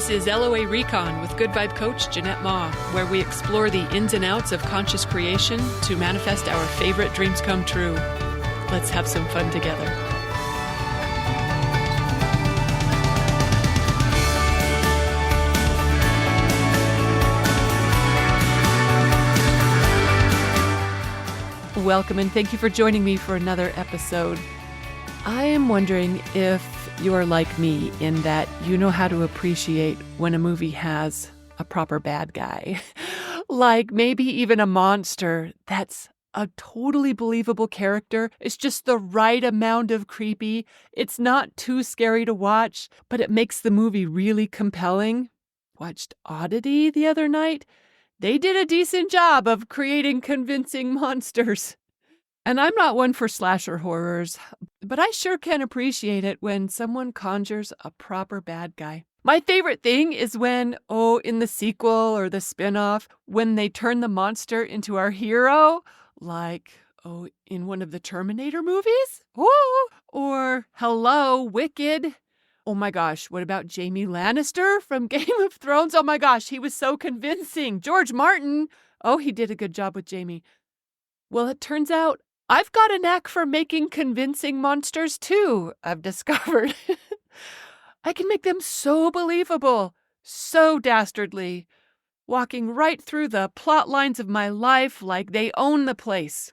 This is LOA Recon with Good Vibe Coach Jeanette Ma, where we explore the ins and outs of conscious creation to manifest our favorite dreams come true. Let's have some fun together. Welcome and thank you for joining me for another episode. I am wondering if you're like me in that you know how to appreciate when a movie has a proper bad guy. Like maybe even a monster that's a totally believable character. It's just the right amount of creepy. It's not too scary to watch, but it makes the movie really compelling. Watched Oddity the other night. They did a decent job of creating convincing monsters. And I'm not one for slasher horrors, but I sure can appreciate it when someone conjures a proper bad guy. My favorite thing is when, in the sequel or the spin-off, when they turn the monster into our hero, like, in one of the Terminator movies? Or, hello, Wicked. Oh my gosh, what about Jaime Lannister from Game of Thrones? Oh my gosh, he was so convincing. George Martin, he did a good job with Jaime. Well, it turns out I've got a knack for making convincing monsters too, I've discovered. I can make them so believable, so dastardly, walking right through the plot lines of my life like they own the place.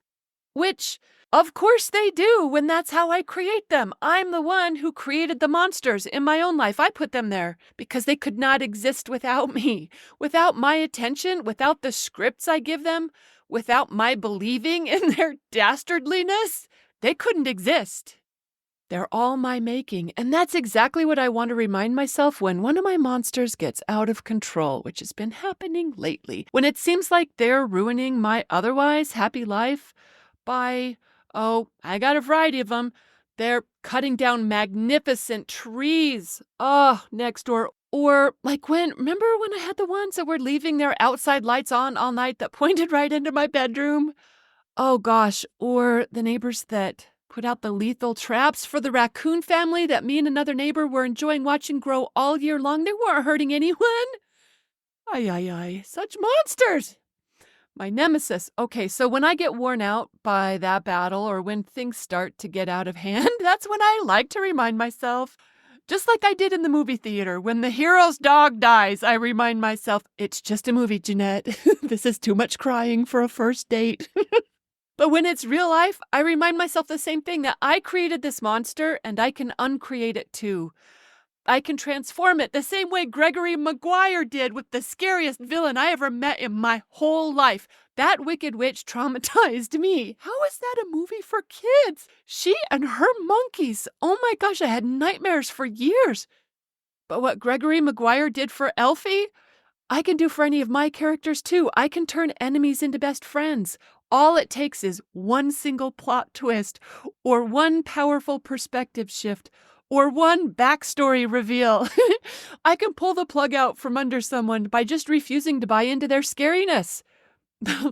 Which, of course they do when that's how I create them. I'm the one who created the monsters in my own life. I put them there because they could not exist without me, without my attention, without the scripts I give them. Without my believing in their dastardliness, they couldn't exist. They're all my making, and that's exactly what I want to remind myself when one of my monsters gets out of control, which has been happening lately. When it seems like they're ruining my otherwise happy life by, I got a variety of them. They're cutting down magnificent trees, next door. Or like remember when I had the ones that were leaving their outside lights on all night that pointed right into my bedroom? Oh gosh, or the neighbors that put out the lethal traps for the raccoon family that me and another neighbor were enjoying watching grow all year long. They weren't hurting anyone. Ay, such monsters. My nemesis. Okay, so when I get worn out by that battle or when things start to get out of hand, that's when I like to remind myself, just like I did in the movie theater, when the hero's dog dies, I remind myself, it's just a movie, Jeanette. This is too much crying for a first date. But when it's real life, I remind myself the same thing, that I created this monster and I can uncreate it too. I can transform it the same way Gregory Maguire did with the scariest villain I ever met in my whole life. That Wicked Witch traumatized me. How is that a movie for kids? She and her monkeys. Oh my gosh, I had nightmares for years. But what Gregory Maguire did for Elfie, I can do for any of my characters too. I can turn enemies into best friends. All it takes is one single plot twist or one powerful perspective shift or one backstory reveal. I can pull the plug out from under someone by just refusing to buy into their scariness.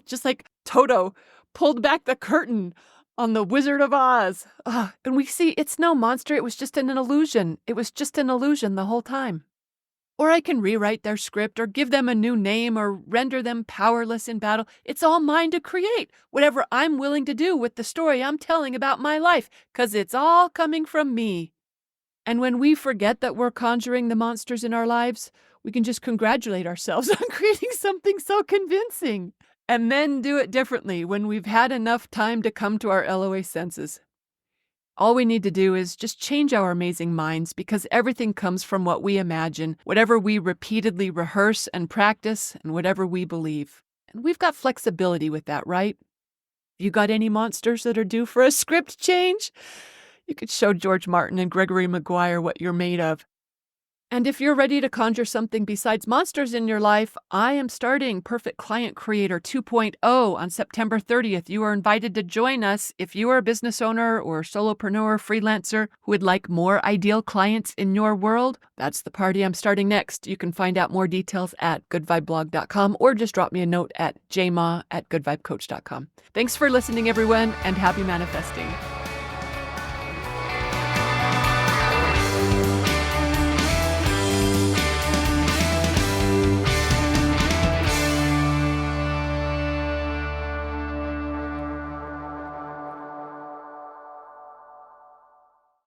Just like Toto pulled back the curtain on The Wizard of Oz. And we see it's no monster, it was just an illusion. It was just an illusion the whole time. Or I can rewrite their script or give them a new name or render them powerless in battle. It's all mine to create, whatever I'm willing to do with the story I'm telling about my life, 'cause it's all coming from me. And when we forget that we're conjuring the monsters in our lives, we can just congratulate ourselves on creating something so convincing. And then do it differently when we've had enough time to come to our LOA senses. All we need to do is just change our amazing minds, because everything comes from what we imagine, whatever we repeatedly rehearse and practice, and whatever we believe. And we've got flexibility with that, right? You got any monsters that are due for a script change? You could show George Martin and Gregory Maguire what you're made of. And if you're ready to conjure something besides monsters in your life, I am starting Perfect Client Creator 2.0 on September 30th. You are invited to join us if you are a business owner or solopreneur, freelancer who would like more ideal clients in your world. That's the party I'm starting next. You can find out more details at goodvibeblog.com or just drop me a note at jma@goodvibecoach.com. Thanks for listening, everyone, and happy manifesting.